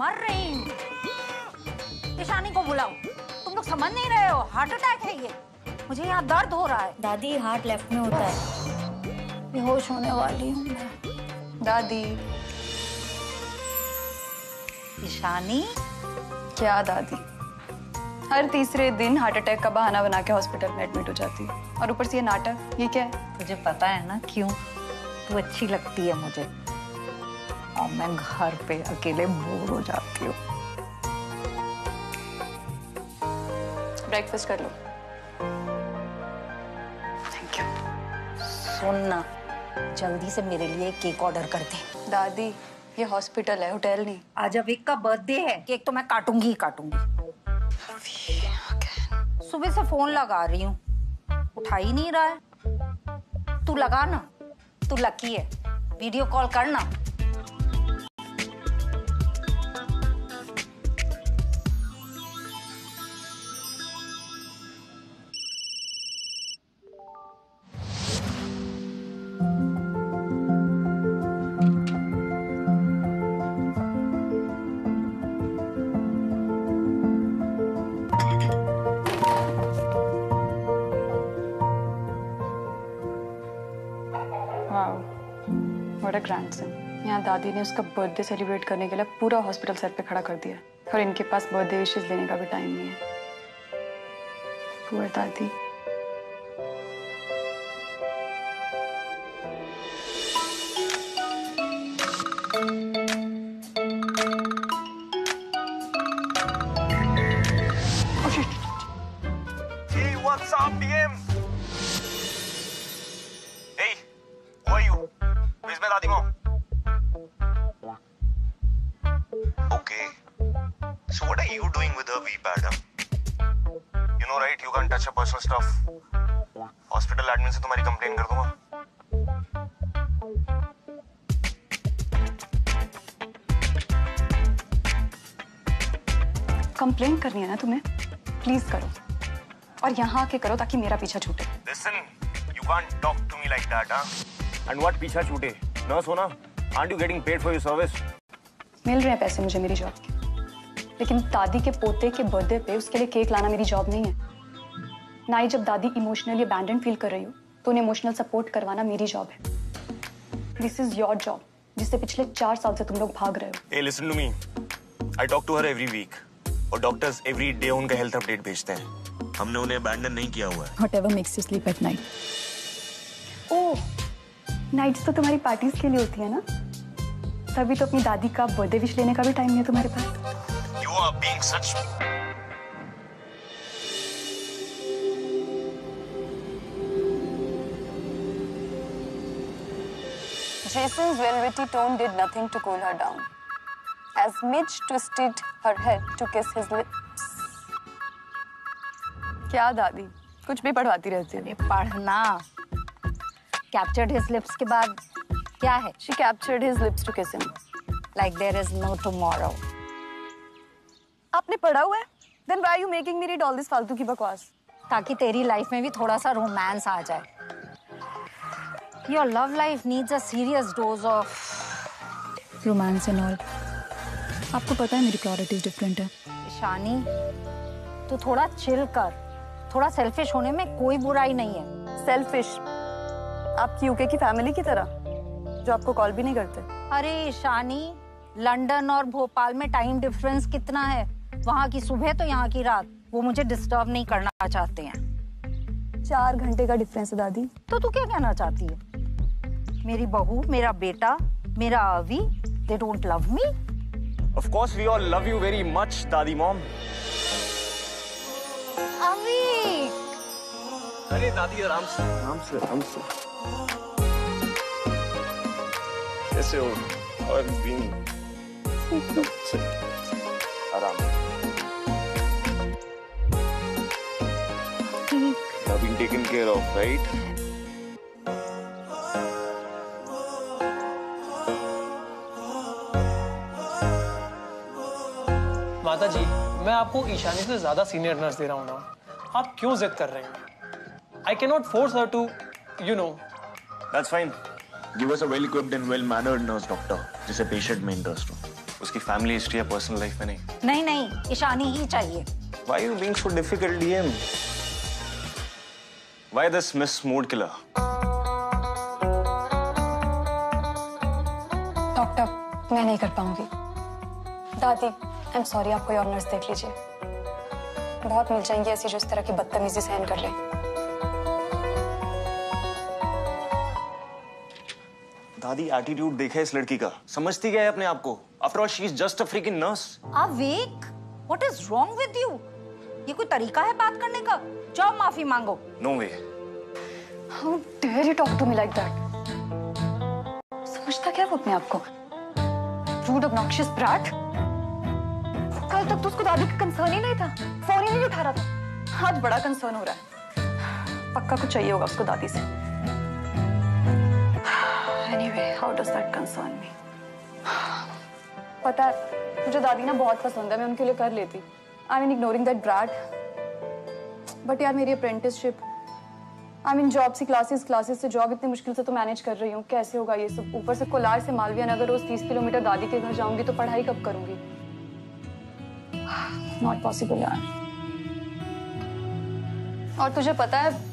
मर रही हूँ। ईशानी को बुलाओ। तुम लोग समझ नहीं रहे हो, हार्ट अटैक है ये। मुझे यहाँ दर्द हो रहा है। दादी हार्ट लेफ्ट में होता है। बेहोश होने वाली हूँ मैं। दादी। ईशानी। क्या दादी, हर तीसरे दिन हार्ट अटैक का बहाना बना के हॉस्पिटल में एडमिट हो जाती है, और ऊपर से ये नाटक। ये क्या है? तुझे पता है ना क्यों? तू अच्छी लगती है मुझे, और मैं घर पे अकेले बोर हो जाती हूँ। ब्रेकफास्ट कर लो। Thank you. सुन ना, जल्दी से मेरे लिए केक ऑर्डर कर दे। दादी, ये हॉस्पिटल है, होटल नहीं। आज अविक का बर्थडे है, केक तो मैं काटूंगी ही काटूंगी। सुबह से फोन लगा रही हूँ, उठा ही नहीं रहा है। तू लगा ना, तू लकी है। वीडियो कॉल करना। What a grandson. यहाँ दादी ने उसका बर्थडे सेलिब्रेट करने के लिए पूरा हॉस्पिटल सर पे खड़ा कर दिया, और इनके पास बर्थडे विशेस लेने का भी टाइम नहीं है। पुअर दादी। Hey, what's up, DM? Hey, who are you? Where's my Daddy Mom? Okay. So what are you doing with her V-pad? You know, right? You can't touch her personal stuff. Hospital admin से तुम्हारी complaint कर दूंगा. Complain करनी है ना तुम्हें? Please करो, और यहाँ आके करो ताकि मेरा पीछा छूटे। Listen, you can't talk to me like that, huh? And what पीछा छूटे? Nurse हो ना? Aren't you getting paid for your service? मिल रहे हैं पैसे मुझे मेरी जॉब के, लेकिन दादी के पोते के बर्थडे पे उसके लिए केक लाना मेरी जॉब नहीं है। ना ही जब दादी इमोशनली अबैंडन फील कर रही हो तो उन्हें इमोशनल सपोर्ट करवाना मेरी जॉब है। दिस इज योर जॉब, जिससे पिछले 4 साल से तुम लोग भाग रहे हो। Hey, listen to me. I talk to her every week. और डॉक्टर्स एवरी डे उनका हेल्थ अपडेट भेजते हैं। हमने उन्हें अबैंडन नहीं किया हुआ है। Whatever makes you sleep at night. Oh, nights तो तुम्हारी पार्टीज के लिए होती है ना? तभी तो अपनी दादी का बर्थडे विश लेने का भी टाइम नहीं है तुम्हारे पास। You are being such. Jason's velvety tone did nothing to cool her down. As Midge twisted her head to kiss his lips. क्या दादी, कुछ भी पढ़वाती रहती है। पढ़ना। Captured his lips के बाद क्या है? She captured his lips to kiss him. Like there is no tomorrow. आपने पढ़ा हुआ है? Then why are you making me read all this फालतू की बकवास? ताकि तेरी लाइफ में भी थोड़ा सा रोमांस आ जाए। Your love life needs a serious dose of romance and all. आपको पता है मेरी प्रायोरिटीज डिफरेंट है। ईशानी, तू थोड़ा चिल कर। थोड़ा सेल्फिश होने में कोई बुराई नहीं है। सेल्फिश? आपकी यूके की फैमिली की तरह, जो आपको कॉल भी नहीं करते। अरे ईशानी, लंदन और भोपाल में टाइम डिफरेंस कितना है? वहाँ की सुबह तो यहाँ की रात। वो मुझे डिस्टर्ब नहीं करना चाहते हैं। 4 घंटे का डिफरेंस है दादी। तो तू क्या कहना चाहती है? मेरी बहू, मेरा बेटा, मेरा अवी, they don't love me? Of course, we all love you very much, Dadi Mom. अवी! अरे दादी, आराम से, आराम से, आराम से। कैसे हो? How have you been? आराम। You have been taken care of, right? माता जी, मैं आपको ईशानी से ज्यादा सीनियर नर्स दे रहा हूँ ना। आप क्यों जिद कर रहे हैं? I cannot force her to, you know. That's fine. Give us a well-equipped and well-mannered nurse doctor, जिसे patient में interest हो. उसकी फैमिली हिस्ट्री या पर्सनल लाइफ में नहीं। नहीं नहीं, ईशानी ही चाहिए। Why are you being so difficult, DM? Why this Miss Mood Killer? Doctor, मैं नहीं कर पाऊंगी। दादी, आई एम सॉरी, आप कोई और नर्स देख लीजिए। बहुत मिल जाएंगी ऐसी जो इस तरह की बदतमीजी सहन कर ले। दादी, एटीट्यूड देखा है इस लड़की का, समझती क्या है अपने आप को? After all, she is just a freaking nurse. Awake, what is wrong with you? ये कोई तरीका है बात करने का? जाओ माफी मांगो। No way. How dare you talk to me like that? समझता क्या वो अपने आप को? Rude, obnoxious brat. कल तक तो उसको दादी का कंसर्न ही नहीं था, फोन ही नहीं उठा रहा था। आज बड़ा कंसर्न हो रहा है। पक्का कुछ चाहिए होगा उसको दादी से। Anyway, how does that concern me? पता है, मुझे दादी ना बहुत पसंद है, मैं उनके लिए कर लेती। I mean, ignoring that brat. But यार मेरी अप्रेंटिसशिप, I mean जॉब से क्लासेस से जॉब इतनी मुश्किल से तो मैनेज कर रही हूँ, कैसे होगा ये सब? ऊपर से कोलार से मालवीय नगर रोज 30 किलोमीटर दादी के घर जाऊंगी तो पढ़ाई कब करूंगी? Not possible यार। और तुझे पता है,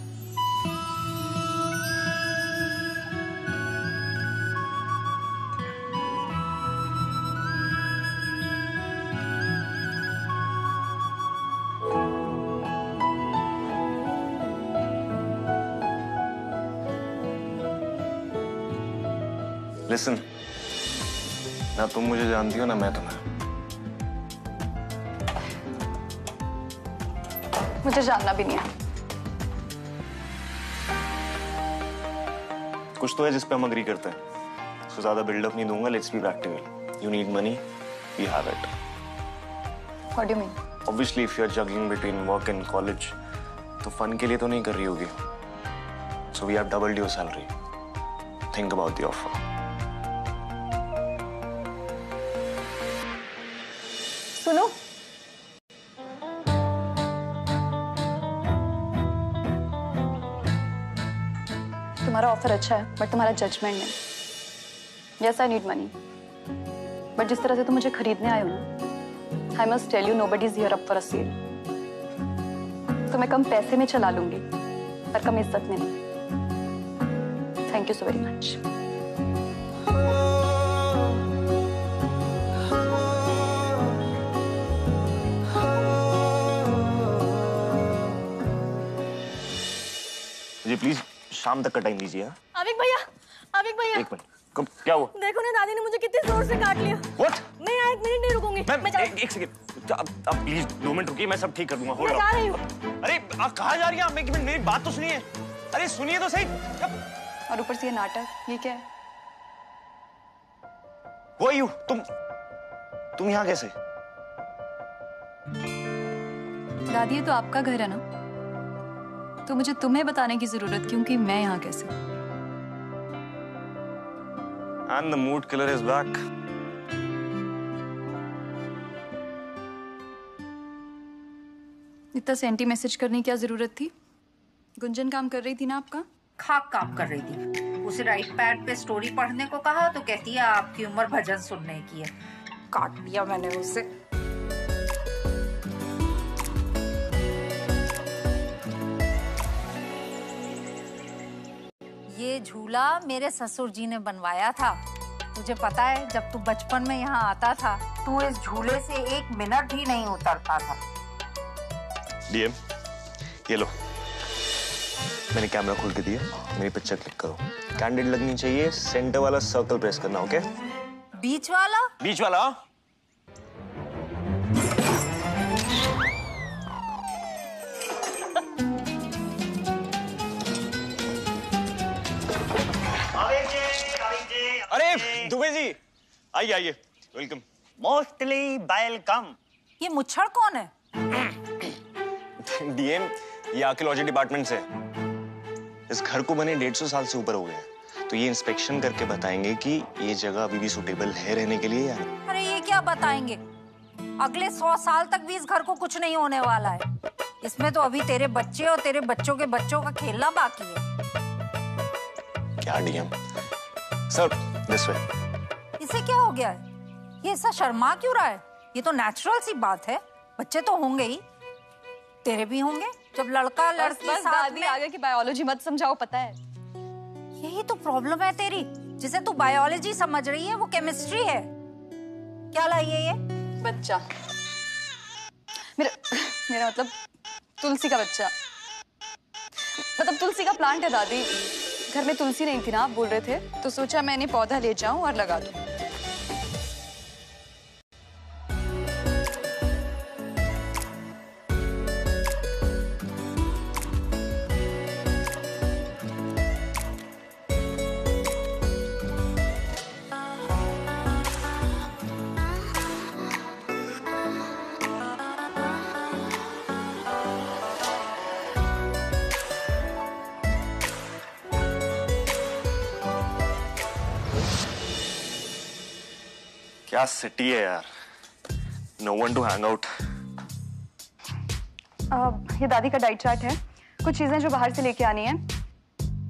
Listen, ना तुम मुझे जानती हो ना मैं तुम्हें। मुझे जानना भी नहीं है। कुछ तो है जिस पे हम अग्री करते हैं। तो ज्यादा बिल्डअप नहीं दूंगा, let's be practical. You need money, we have it. What do you mean? Obviously, if you're juggling between work and college, तो फन के लिए तो नहीं कर रही होगी। So we have doubled your salary. Think about the offer. सुनो, तुम्हारा ऑफर अच्छा है बट तुम्हारा जजमेंट नहीं। Yes, I need money, but जिस तरह से तुम मुझे खरीदने आए हो ना, I must tell you, nobody is here up for a sale. तो मैं कम पैसे में चला लूंगी पर कम इज्जत में नहीं। Thank you so very much. मुझे प्लीज शाम तक का टाइम दीजिए। आविक भैया एक मिनट, कब क्या हुआ? देखो ना, दादी ने मुझे कितनी जोर से काट लिया। What? मैं यहाँ 1 मिनट नहीं रुकूंगी। मैं एक सेकंड, अब प्लीज 2 मिनट रुकिए, मैं सब ठीक कर दूंगा। मैं जा रही हूँ। अरे आप कहाँ जा रही हैं? एक मिनट मेरी बात तो सुनिए। अरे सुनिए तो सही। और ऊपर से ये नाटक, ये क्या है? वो यू, तुम यहाँ कैसे? दादी, ये तो आपका घर है ना, तो मुझे तुम्हें बताने की जरूरत क्यों कि मैं यहाँ कैसे? And the mood killer is back. इतना सेंटी मैसेज करने की क्या जरूरत थी? गुंजन काम कर रही थी ना आपका? खाक काम कर रही थी। उसे राइट पैड पे स्टोरी पढ़ने को कहा तो कहती है आपकी उम्र भजन सुनने की है। काट दिया मैंने उसे। ये झूला मेरे ससुर जी ने बनवाया था। तुझे पता है, जब तू बचपन में यहाँ आता था तू इस झूले से 1 मिनट भी नहीं उतरता था। डीएम, ये लो, मैंने कैमरा खोल के दिया, मेरी पिक्चर क्लिक करो। कैंडिड लगनी चाहिए, सेंटर वाला सर्कल प्रेस करना, ओके? बीच वाला? बीच वाला। अरे दुबे जी, आइए आइए, वेलकम। Mostly welcome. ये मुच्छड़ कौन है? डीएम, ये आर्कियोलॉजी डिपार्टमेंट से। इस घर को बने 150 साल से ऊपर हो गए, तो ये इंस्पेक्शन करके बताएंगे कि ये जगह अभी भी सूटेबल है रहने के लिए या नहीं। अरे ये क्या बताएंगे? अगले 100 साल तक भी इस घर को कुछ नहीं होने वाला है। इसमें तो अभी तेरे बच्चे और तेरे बच्चों के बच्चों का खेलना बाकी है। क्या डीएम? Sir, this way. इसे क्या हो गया है? ये ऐसा शर्मा क्यों रहा है? ये तो नेचुरल सी बात है, बच्चे तो होंगे ही, तेरे भी होंगे जब लड़का लड़की बस साथ दादी में। आगे की बायोलॉजी मत समझाओ, पता है यही तो प्रॉब्लम है तेरी, जिसे तू बायोलॉजी समझ रही है वो केमिस्ट्री है। क्या लाई है ये? बच्चा, मेरा मतलब तुलसी का बच्चा, मतलब तुलसी का प्लांट है दादी। घर में तुलसी नहीं थी ना, आप बोल रहे थे, तो सोचा मैंने पौधा ले जाऊं और लगा दूं। क्या सिटी है यार, no one to hang out. ये दादी का डाइट चार्ट है, कुछ चीजें जो बाहर से लेके आनी है,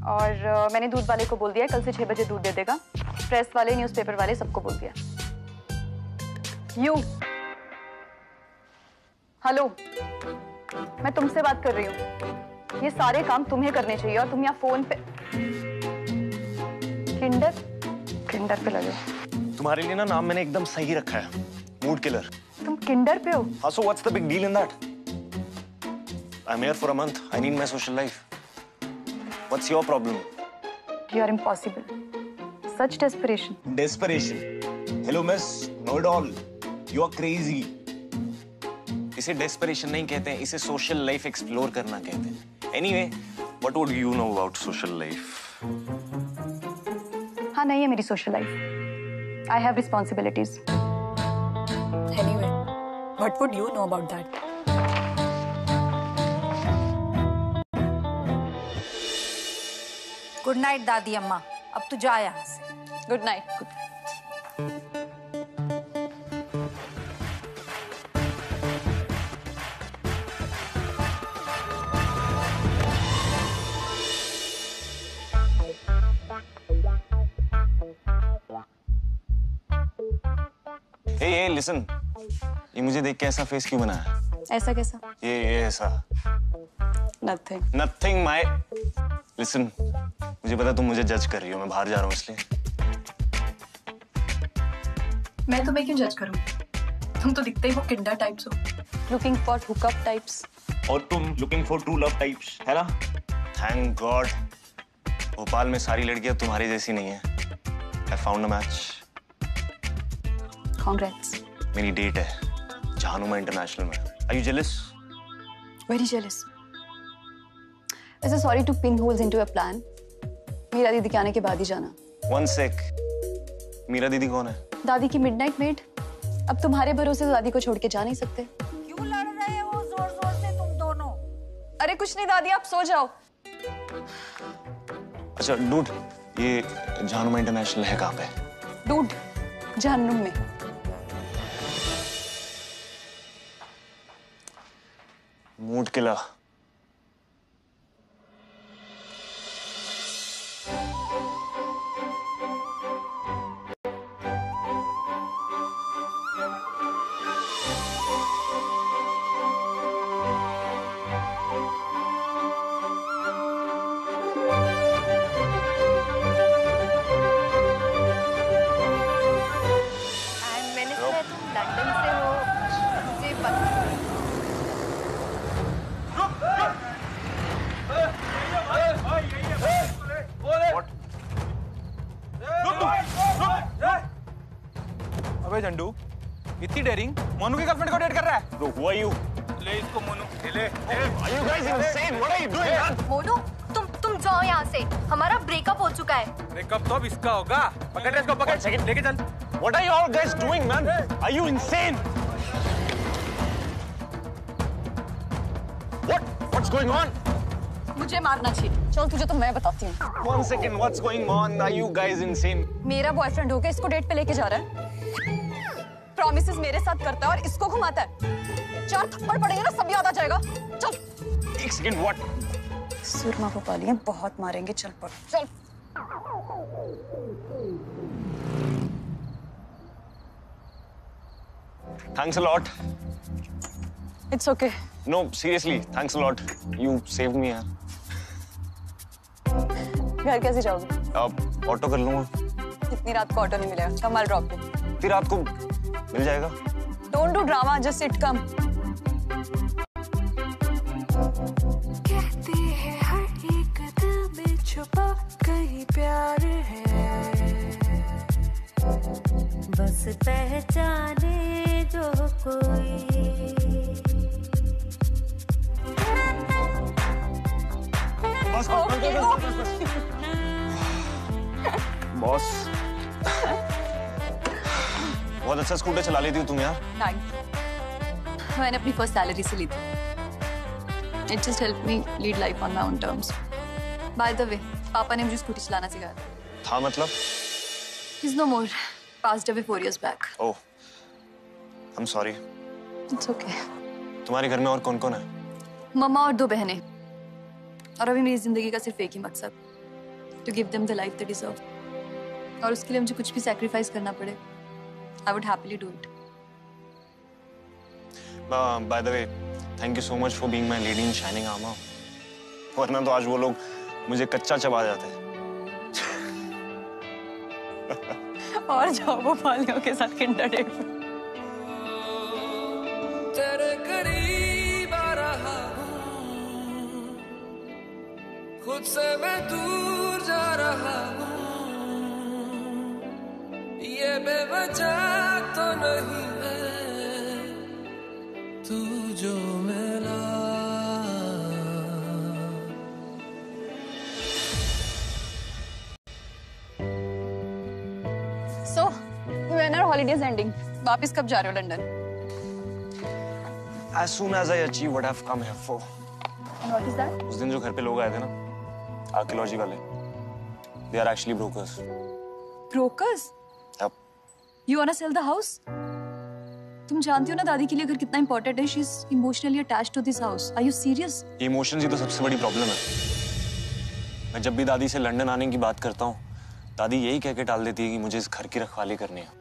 और मैंने दूध वाले को बोल दिया है कल से 6 बजे दूध दे देगा। प्रेस वाले, न्यूज़पेपर वाले, सबको बोल दिया। यू, हेलो, मैं तुमसे बात कर रही हूँ। ये सारे काम तुम्हें करने चाहिए और तुम यहाँ फोन पे किंडर पे लगे। तुम्हारे लिए ना नाम मैंने एकदम सही रखा है, मूड किलर। तुम किंडर पे हो? हाँ, so what's the big deal in that? I'm here for a month. I need my social life. What's your problem? You are impossible. Such desperation. Desperation. Hello miss, know it all. You are crazy. इसे desperation नहीं कहते हैं, इसे social life explore करना कहते हैं। Anyway, what would you know about social life? हाँ, नहीं है मेरी social life. I have responsibilities. Anyway, what would you know about that? Good night दादी अम्मा, अब तू जा यहाँ से। Good night. Hey, listen. ये मुझे देख के ऐसा फेस क्यों बनाया? ऐसा कैसा? ये ऐसा। Nothing. Nothing, my. Listen. मुझे पता तुम मुझे जज कर रही हो, मैं बाहर जा रहा हूँ इसलिए। मैं तुम्हें क्यों जज करूं? तुम तो दिखते ही वो किंडर टाइप्स हो। Looking for hookup types. और तुम looking for true love types, है ना? Thank God. भोपाल में सारी लड़कियां तुम्हारी जैसी नहीं है। I found a match. Congrats. मेरी डेट है जहानुमा इंटरनेशनल में। Are you jealous? Very jealous. वैसे sorry to pin holes into your plan. Meera दीदी के आने के बाद ही जाना। One sec. मीरा दीदी कौन है? दादी की मिडनाइट मेड। अब तुम्हारे भरोसे तो दादी को छोड़ के जा नहीं सकते। क्यों लड़ रहे हो जोर जोर से तुम दोनों? अरे कुछ नहीं दादी, आप सो जाओ। अच्छा डूड, ये जहानुमा इंटरनेशनल है कहाँ पे? डूड, जहन्नुम में। मूड किला। मैंने सुना तुम लंदन से हो, मुझे पता। अबे झंडू, इतनी डेयरिंग मोनू की गर्लफ्रेंड को डेट कर रहा है? Bro, who are you? ले इसको मोनू, ले। Are you guys insane? What are you doing, man? Monu, तुम जाओ यहाँ से, हमारा ब्रेकअप हो चुका है। ब्रेकअप तो अब इसका होगा। पकड़ इसको, पकड़, लेके चल। What are you all guys doing, man? Are you insane? What's going on? मुझे मारना चाहिए। चल तुझे तो मैं बताती हूँ। One second, what's going on? Are you guys insane? मेरा बॉयफ्रेंड होके इसको डेट पे लेके जा रहा है। प्रॉमिसेस मेरे साथ करता है और इसको घुमाता है। 4 थप्पड़ पड़ेंगे ना, सब याद आ जाएगा। चल। एक सेकंड, what? सुरमा भोपाली हैं, बहुत मारेंगे। चल पड़, चल। Thanks a lot. It's okay. No, seriously, thanks a lot. You saved me यार. घर कैसे जाओगे? अब ऑटो कर लूँगा. इतनी रात को ऑटो नहीं मिलेगा. कम I'll drop you. इतनी रात को मिल जाएगा. Don't do drama. Just sit. Come. कहते हैं हर एक दिल में छुपा कहीं प्यार है. बस पहचाने जो कोई. बॉस बहुत अच्छा स्कूटर चला लेती हो तुम यार. मैंने अपनी फर्स्ट सैलरी से ली थी. It just helped me lead life on my own terms. By the way, पापा ने मुझे स्कूटी चलाना सिखाया था. मतलब? He's no more. Passed away 4 years back. Oh, I'm sorry. It's okay. तुम्हारे घर में और कौन-कौन है? मम्मा और 2 बहनें. और अभी मेरी जिंदगी का सिर्फ एक ही मकसद, to give them the life they deserve. और उसके लिए मुझे कुछ भी sacrifice करना पड़े, I would happily do it. By the way, thank you so much for being my lady in shining armor. वरना तो आज वो लोग मुझे कच्चा चबा जाते. और जाओ वो पालियों के साथ किंडर डेट पे. तेरे करीब आ रहा हूँ, खुद से मैं दूर जा रहा हूँ. ये बेवजह तो नहीं है तू जो मिला. So, when are holidays ending? वापिस कब जा रहे हो London? As soon as I achieve what I've come here for. What is that? उस दिन जो घर पे लोग आए थे ना, आर्कियोलॉजी वाले, they are actually brokers. Brokers? Yep. You wanna sell the house? तुम जानती हो ना दादी के लिए घर कितना important है. She's emotionally attached to this house. Are you serious? Emotions ही तो सबसे बड़ी प्रॉब्लम है. मैं जब भी दादी से लंदन आने की बात करता हूँ, दादी यही कह के टाल देती है कि मुझे इस घर की रखवाली करनी है.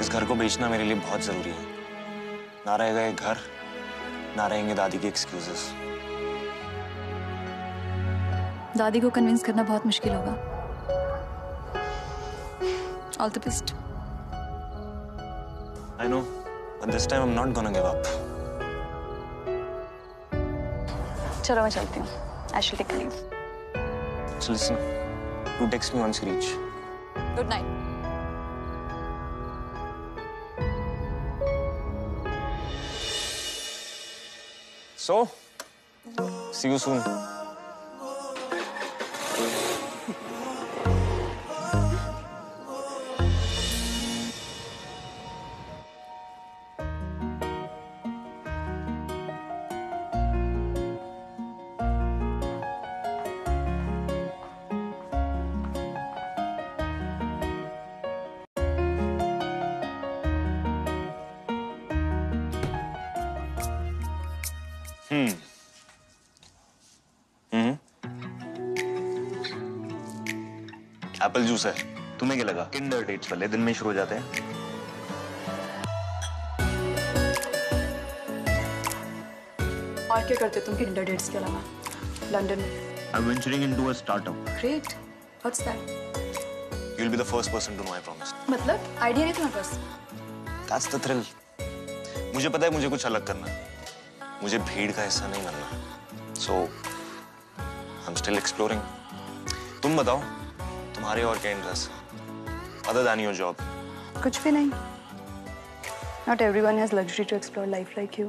इस घर को बेचना मेरे लिए बहुत जरूरी है. ना रहेगा ये घर, ना रहेंगे दादी के एक्सक्यूजेस. दादी को कन्विंस करना बहुत मुश्किल होगा. All the best. I know, but this time I'm not gonna give up. चलो मैं चलती हूँ. I shall take a leave. So listen, do text me once you reach. Good night. So, see you soon. Apple juice है. तुम्हें क्या लगा Kinder dates वाले दिन में शुरू हो जाते हैं? और क्या करते तुम किंडर डेट्स के अलावा लंदन में? I'm venturing into a startup. Great. What's that? You'll be the first person to know, I promise. मतलब आइडिया नहीं तुम्हारे पास? That's the thrill. मुझे पता है मुझे कुछ अलग करना है. मुझे भीड़ का हिस्सा नहीं बनना. So, I'm still exploring. तुम बताओ, तुम्हारे और क्या इंटरेस्ट है? Other than your job. कुछ भी नहीं. Not everyone has luxury to explore life like you.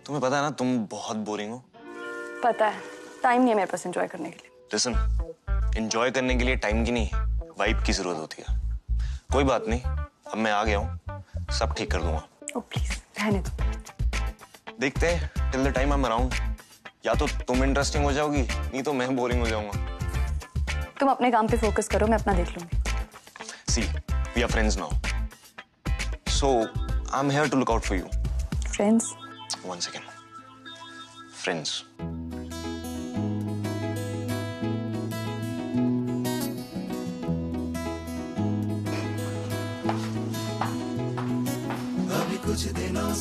तुम्हें पता है ना तुम बहुत बोरिंग हो. पता है. टाइम नहीं है मेरे पास एंजॉय करने के लिए. Listen, enjoy करने के लिए टाइम की नहीं, वाइब की जरूरत होती है. कोई बात नहीं, अब मैं आ गया हूँ, सब ठीक कर दूंगा. Oh please, रहने दो. देखते हैं, till the time I'm around. या तो तुम इंटरेस्टिंग हो जाओगी, नहीं तो मैं बोरिंग हो जाऊंगा. तुम अपने काम पे फोकस करो, मैं अपना देख लूंगी. See, we are friends now. So, I'm here to look out for you. Friends? One second. Friends.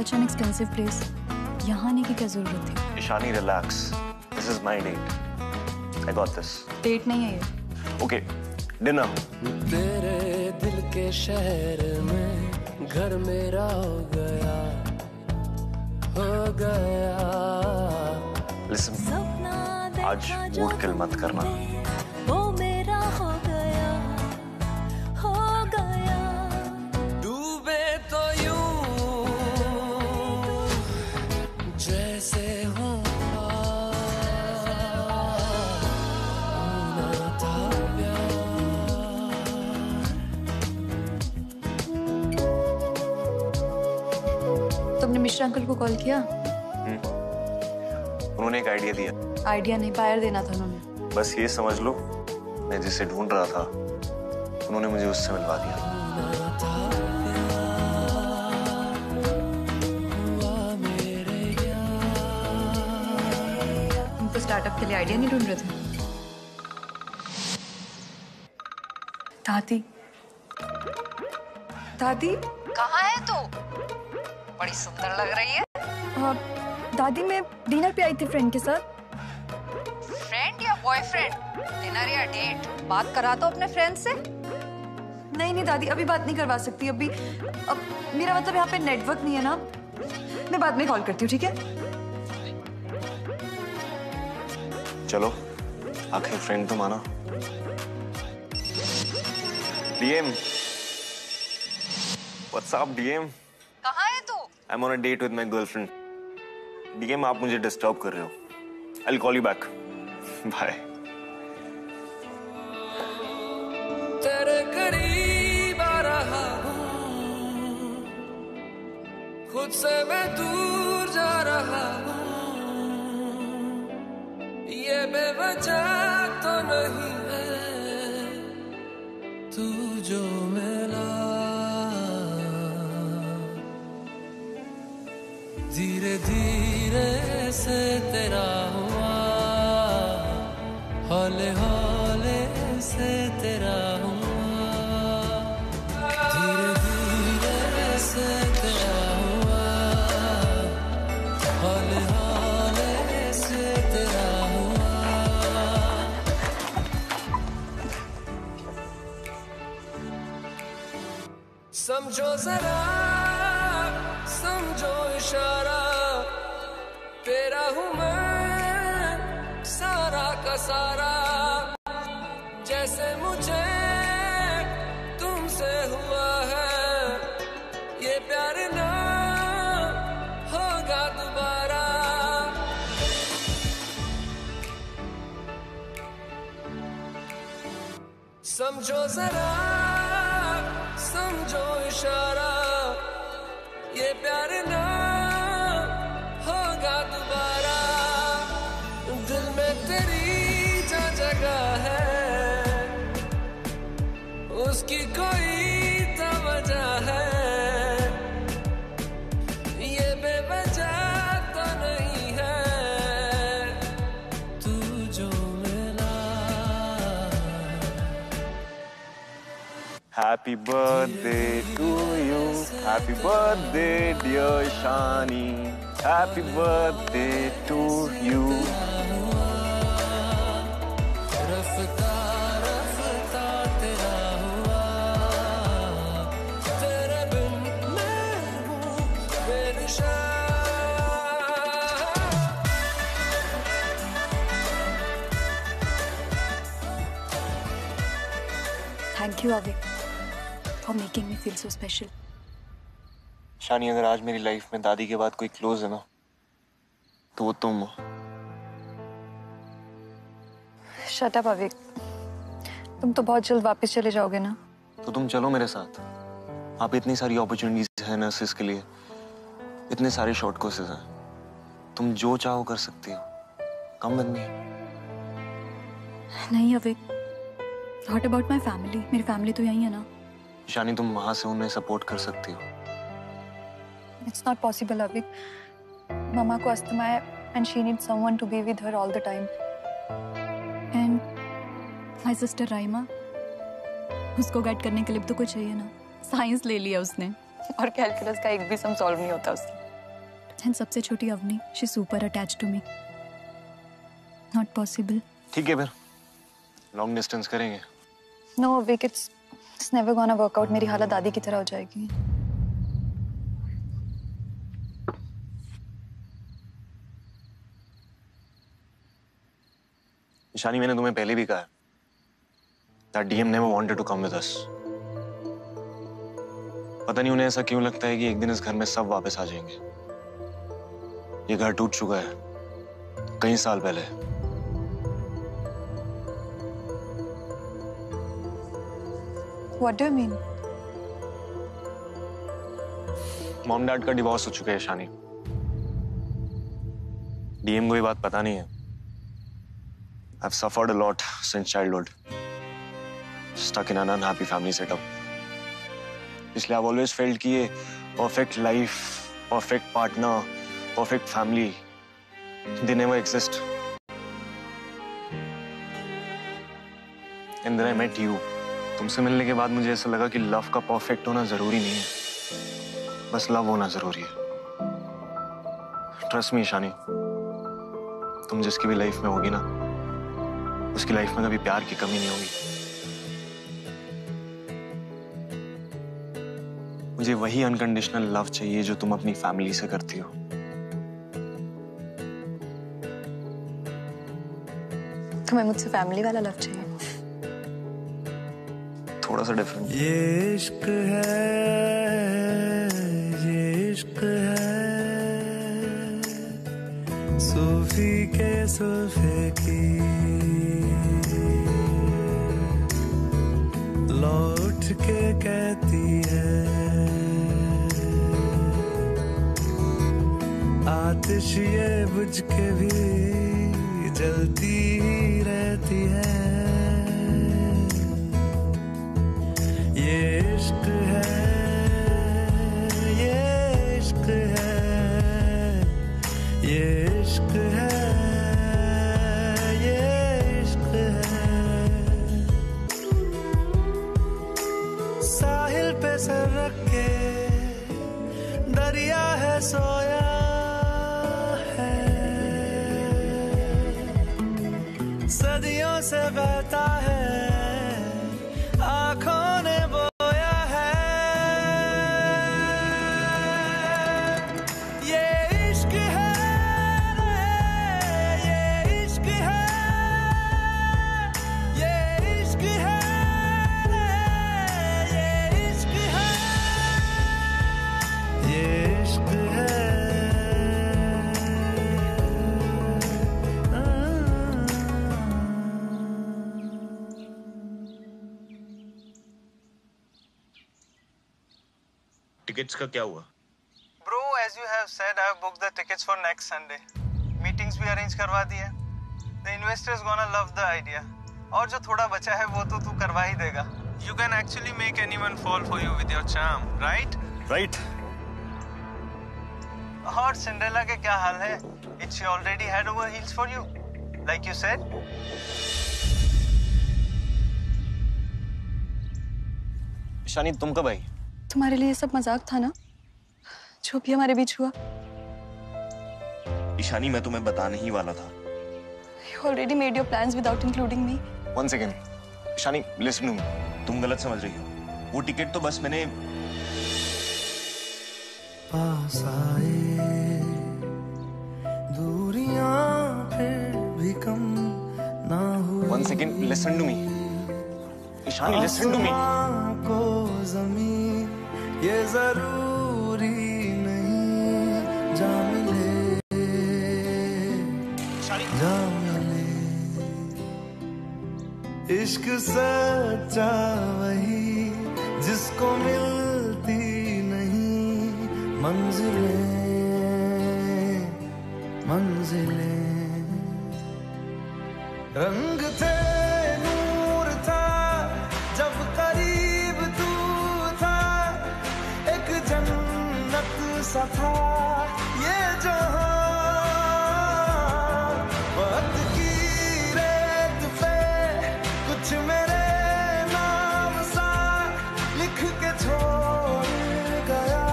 such an expensive place. यहाँ आने की क्या जरूरत थी? Ishani relax. This is my date. I got this. Date नहीं है ये. Okay, dinner. तेरे दिल के शहर में घर मेरा हो गया. Listen, आज मूड किल मत करना. वो मेरा हो गया, हो गया. डूबे तो यूं जैसे हो था प्यार. तुमने मिश्रा अंकल को कॉल किया? उन्होंने एक आइडिया दिया. आइडिया नहीं, बायर देना था उन्होंने. बस ये समझ लो, मैं जिसे ढूंढ रहा था उन्होंने मुझे उससे मिलवा दिया. तुम तो स्टार्टअप के लिए आइडिया नहीं ढूंढ रहे थे? दादी, दादी कहाँ है तू? बड़ी सुंदर लग रही है. दादी मैं डिनर पे आई थी फ्रेंड के साथ. फ्रेंड या बॉयफ्रेंड? डिनर या डेट? बात करा तो अपने फ्रेंड से. नहीं नहीं दादी, अभी बात नहीं करवा सकती. अब मेरा मतलब यहाँ पे नेटवर्क नहीं है ना. मैं बाद में कॉल करती हूँ, ठीक है? चलो, आखिर फ्रेंड तो माना. DM. What's up, DM? कहाँ है तू? I'm on a date with my girlfriend. DM, आप मुझे डिस्टर्ब कर रहे हो. I'll call you back. Bye. तेरे करीब आ रहा हूँ, खुद से मैं दूर जा रहा हूँ. ये बेवजह तो नहीं है तू जो मिला. धीरे धीरे से तेरा हुआ, हौले हौले से तेरा हुआ. धीरे धीरे से तेरा हुआ, हौले हौले से तेरा हुआ. समझो जरा, समझो इशारा, तेरा हूँ मैं सारा का सारा. जैसे मुझे तुमसे हुआ है, ये प्यार ना होगा दोबारा. समझो जरा, समझो इशारा, ये प्यार ना होगा दोबारा. दिल में तेरी जो जगह है, उसकी कोई तो वजह है. ये बेवजह तो नहीं है तू जो मिला. Happy birthday to you. Happy birthday, dear Shani. Happy birthday to you. रफ्ता रफ्ता तेरा हुआ, तेरे बिन मैं हूँ बेनिशा. Thank you Avik for making me feel so special. Shani, अगर आज मेरी लाइफ में दादी के बाद कोई क्लोज है ना, तो वो तुम हो. शट अप अविक, तुम तो बहुत जल्द वापस चले जाओगे ना. तो तुम चलो मेरे साथ. आप इतनी सारी अपॉर्चुनिटीज हैं नर्सेस के लिए, इतने सारे शॉर्ट कोर्सेज हैं. तुम जो चाहो कर सकती हो. Come with me. नहीं अविक, व्हाट अबाउट माय फैमिली? मेरी फैमिली तो यही है ना. शानी, तुम वहां से उन्हें सपोर्ट कर सकती हो. It's not possible Avik. Mama को अस्थमा है and she needs someone to be with her all the time. And my sister Raima, उसको गाइड करने के लिए तो कुछ चाहिए ना. साइंस ले लिया उसने और कैलकुलस का एक भी सम सॉल्व नहीं होता उससे. एंड सबसे छोटी Avani, she super attached to me. Not possible. ठीक है फिर लॉन्ग डिस्टेंस करेंगे। No Vik, it's never gonna work out. मेरी हालत दादी की तरह हो जाएगी। ईशानी, मैंने तुम्हें पहले भी कहा that DM never wanted to come with us। पता नहीं उन्हें ऐसा क्यों लगता है कि एक दिन इस घर में सब वापस आ जाएंगे। ये घर टूट चुका है कई साल पहले। What do you mean? Mom dad का डिवोर्स हो चुका है ईशानी। DM को ये बात पता नहीं है। I've suffered a lot since childhood, stuck in an unhappy family setup. इसलिए I've always felt कि ये perfect life, perfect partner, perfect family, they never exist. And then I met you. तुमसे मिलने के बाद मुझे ऐसा लगा कि लव का परफेक्ट होना जरूरी नहीं है, बस लव होना जरूरी है। ट्रस्ट मी ईशानी, तुम जिसकी भी लाइफ में होगी ना, उसकी लाइफ में कभी प्यार की कमी नहीं होगी। मुझे वही अनकंडीशनल लव चाहिए जो तुम अपनी फैमिली से करती हो। तुम्हें मुझसे फैमिली वाला लव चाहिए? थोड़ा सा डिफरेंट। ये इश्क है, ये इश्क है, सूफी के सुल्फे की लौट के कहती है, आतिश ये बुझ के भी जलती ही रहती है। ये इश्क है, ये इश्क है, ये इश्क है, ये इश्क है। साहिल पे सर रख के दरिया है सोया है, सदियों से बहता है, आंखों ने बोया है। ये इश्क है, ये इश्क है, ये इश्क है, ये इश्क है, ये इश्क है। टिकट्स का क्या हुआ? Bro, as you have said, I have booked the tickets for next Sunday. Meetings भी arrange करवा दी है. The investors gonna love the idea. और जो थोड़ा बचा है वो तो तू करवा ही देगा. You can actually make anyone fall for you with your charm, right? Right. और सिंड्रेला के क्या हाल है? It's already head over heels for you, like you said. Ishani, तुम कब आई? तुम्हारे लिए सब मजाक था ना, जो भी हमारे बीच हुआ? ईशानी, मैं तुम्हें बताने ही वाला था। You already made your plans without including me. One second. Ishani, listen to me. तुम गलत समझ रही हो। वो टिकट तो बस मैंने पास आए, दूरियां फिर भी कम ना हुई। One second, listen to me. Ishani, listen to me. को ज़मीन ये जरूरी नहीं, जा मिले, जा मिले। इश्क सच्चा वही जिसको मिलती नहीं मंजिलें, मंजिलें। रंग थे, नूर था, जब करीब तू था, एक जन्नत सा था ये जहां। वक्त की रेत पे कुछ मेरे नाम सा लिख के छोड़ गया,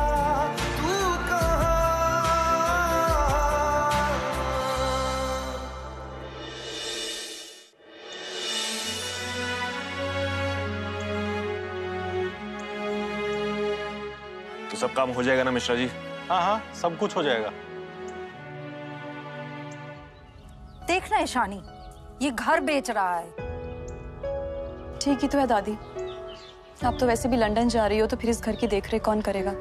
तू कहाँ तो सब काम हो जाएगा ना मिश्रा जी? हाँ हाँ, सब कुछ हो जाएगा। देखना ईशानी, ये घर बेच रहा है। ठीक ही तो है दादी, आप तो वैसे भी लंदन जा रही हो, तो फिर इस घर की देखरेख कौन करेगा?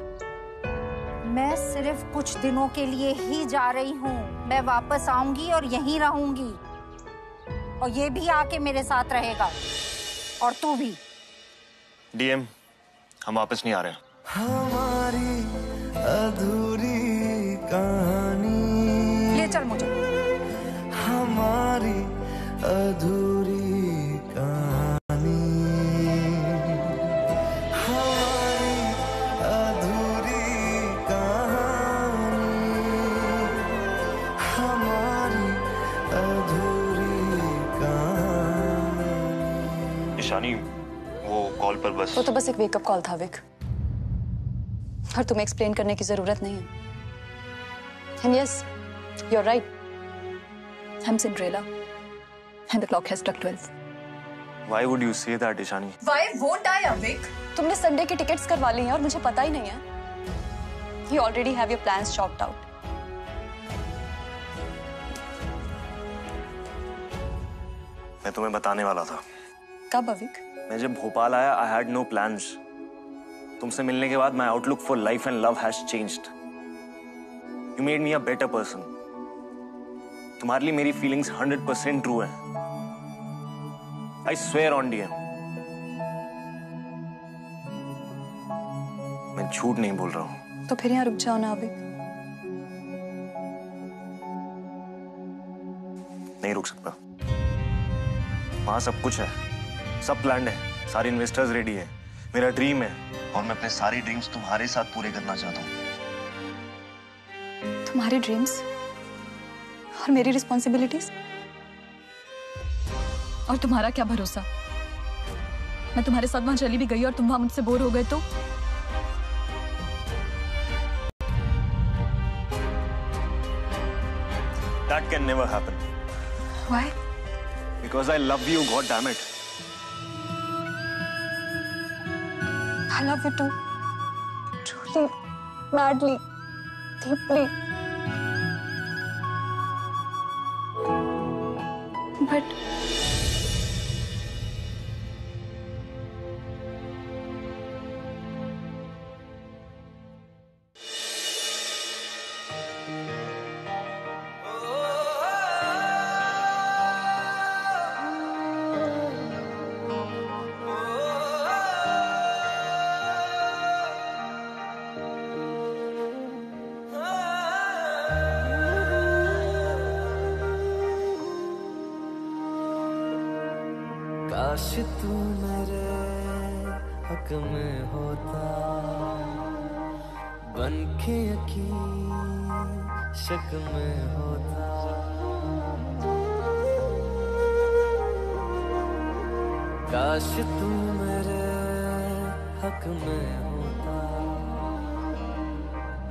मैं सिर्फ कुछ दिनों के लिए ही जा रही हूँ। मैं वापस आऊंगी और यहीं रहूंगी, और ये भी आके मेरे साथ रहेगा, और तू भी। डीएम, हम वापस नहीं आ रहे। हमारी अधूरी कहानी, ले चल मुझे। हमारी अधूरी कहानी, हमारी अधूरी कहानी, हमारी अधूरी कहानी। ईशानी, वो कॉल पर बस, वो तो बस एक वेकअप कॉल था विक, और तुम्हें एक्सप्लेन करने की जरूरत नहीं है। And yes, you're right. I'm Cinderella, and the clock has struck 12. Why would you say that, Ishani? Why won't I, Avik? तुमने संडे की टिकट्स करवा ली हैं और मुझे पता ही नहीं है। You already have your plans chalked out. मैं तुम्हें बताने वाला था। कब अविक? मैं जब भोपाल आया, I had no plans. तुमसे मिलने के बाद my outlook for life and love has changed. You made me a better person. तुम्हारे लिए मेरी feelings 100% true हैं. I swear on DM. मैं झूठ नहीं बोल रहा हूँ। तो फिर यहाँ रुक जाओ ना अविक। नहीं रुक सकता। वहां सब कुछ है, सब प्लान्ड है, सारे इन्वेस्टर्स रेडी है, मेरा ड्रीम है, और मैं अपने सारे ड्रीम्स तुम्हारे साथ पूरे करना चाहता हूँ। तुम्हारे ड्रीम्स और मेरी रिस्पॉन्सिबिलिटीज, और तुम्हारा क्या भरोसा? मैं तुम्हारे साथ वहां चली भी गई और तुम वहां मुझसे बोर हो गए तो? That can never happen. Why? Because I love you, God damn it. I love you too. Truly, madly, deeply. But काश तू मेरे हक में होता, बनके यकीन शक में होता। काश तू मेरे हक में होता,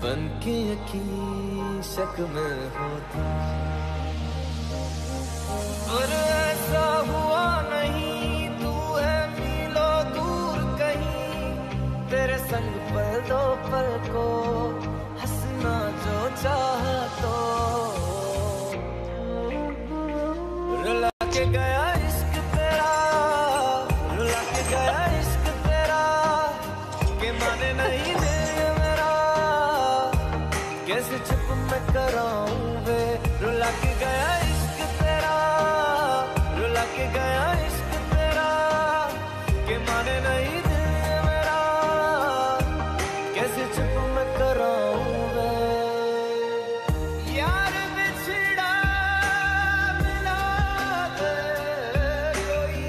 बनके यकीन शक में होता। पर ऐसा हुआ नहीं, तू है मीलों दूर कहीं, तेरे संग पल दो पल को हंसना जो चाह तो। रुला के गया इश्क तेरा, रुला के गया इश्क तेरा, के माने नहीं दिल मेरा, कैसे चुप मैं कराऊं वे। रुला के गया इश्क तेरा, रुला के गया इश्क तेरा, के माने नहीं दिल मेरा, कैसे चुप मैं कराऊं वे। यार बिछड़ा मिला दे कोई,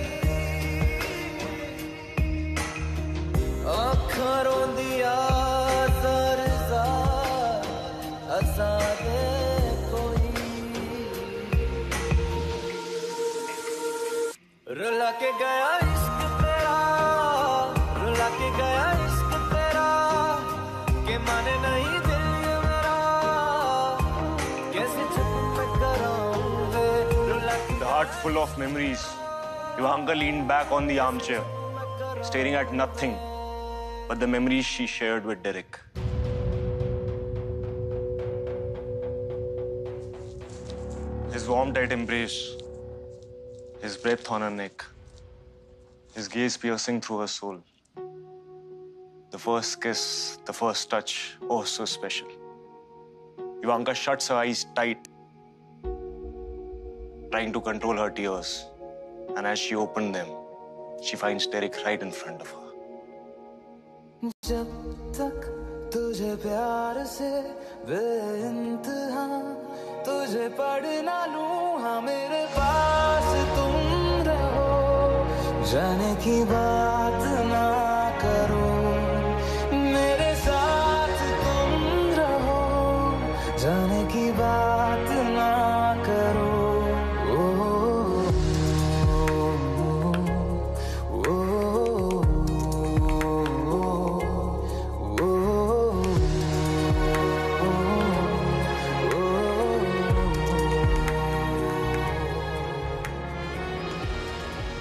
आँखां रोंदिया ज़र ज़र आज़ादे कोई। रुला के गया इश्क तेरा, रुला के गया इश्क तेरा, के माने नहीं दिल मेरा, कैसे चुप मैं कराऊं वे। रुला के The heart full of memories. Ivanka leaned back on the armchair, staring at nothing but the memories she shared with Derek. His warm, tight embrace, his breath on her neck, his gaze piercing through her soul. The first kiss, the first touch, oh, so special. Ivanka shuts her eyes tight, trying to control her tears. And as she opened them, she finds Derek right in front of her. जब तक तुझे प्यार से बेइंतहा तुझे पढ़ ना लूं, हाँ मेरे पास तुम रहो, जाने की बात ना करो, मेरे साथ तुम रहो, जाने की बात ना करो।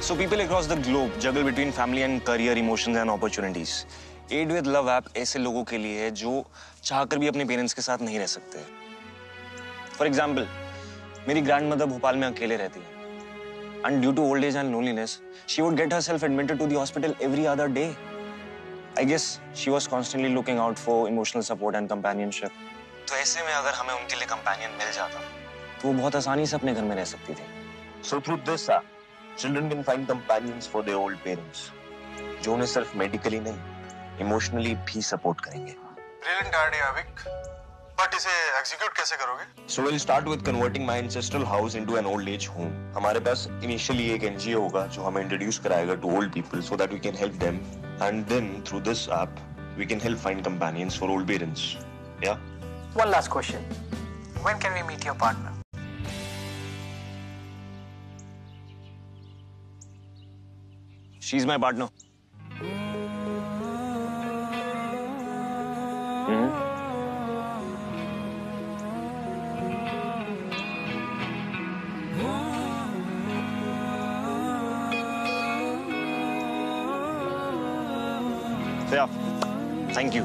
So people across the globe juggle between family and career, emotions and opportunities. Aid with Love app ऐसे लोगों के लिए है जो चाहकर भी अपने पेरेंट्स के साथ नहीं रह सकते। For example, मेरी ग्रैंडमदर भोपाल में अकेले रहती है, and due to old age and loneliness, she would get herself admitted to the hospital every other day. I guess she was constantly looking out for emotional support and companionship. तो ऐसे में अगर हमें उनके लिए companion मिल जाता, तो वो बहुत आसानी से अपने घर में रह सकती थी। So through this app, children can find companions for their old parents, जो उन्हें सिर्फ medically नहीं, emotionally भी support करेंगे। Brilliant idea, Vic. But इसे execute कैसे करोगे? So we'll start with converting my ancestral house into an old age home. हमारे पास initially एक NGO होगा जो हमें introduce कराएगा to old people so that we can help them, and then through this app we can help find companions for old parents. Yeah. One last question. When can we meet your partner? She's my partner. So yeah, thank you.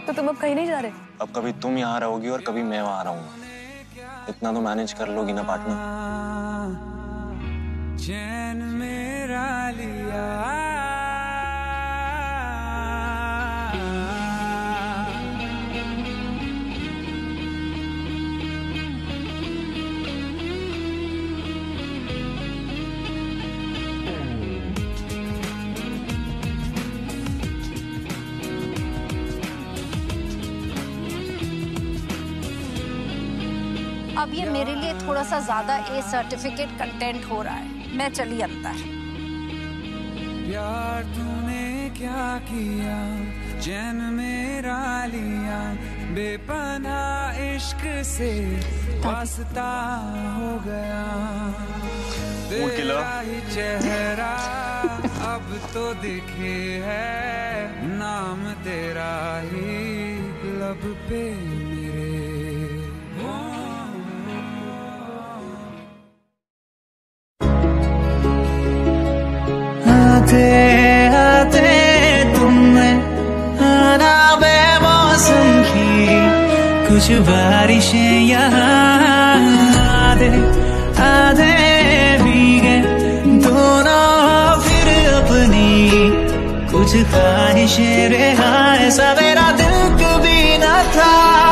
तो तुम अब कहीं नहीं जा रहे? अब कभी तुम यहाँ रहोगी और कभी मैं वहाँ रहूंगा। इतना तो मैनेज कर लोगी ना पार्टनर? चैन मेरा लिया अब ये मेरे लिए थोड़ा सा ज्यादा ए सर्टिफिकेट कंटेंट हो रहा है। मैं चली अंदर। प्यार तूने क्या किया, चैन मेरा लिया, बेपनाह इश्क से वास्ता हो गया, तेरा ही चेहरा अब तो दिखे है, नाम तेरा ही लब पे मेरे। आते तुमने आना बेमौसम की कुछ बारिशें यहाँ, आधे भीगे दोनों फिर अपनी कुछ ख्वाहिशें रहा, ऐसा मेरा दिल कभी न था।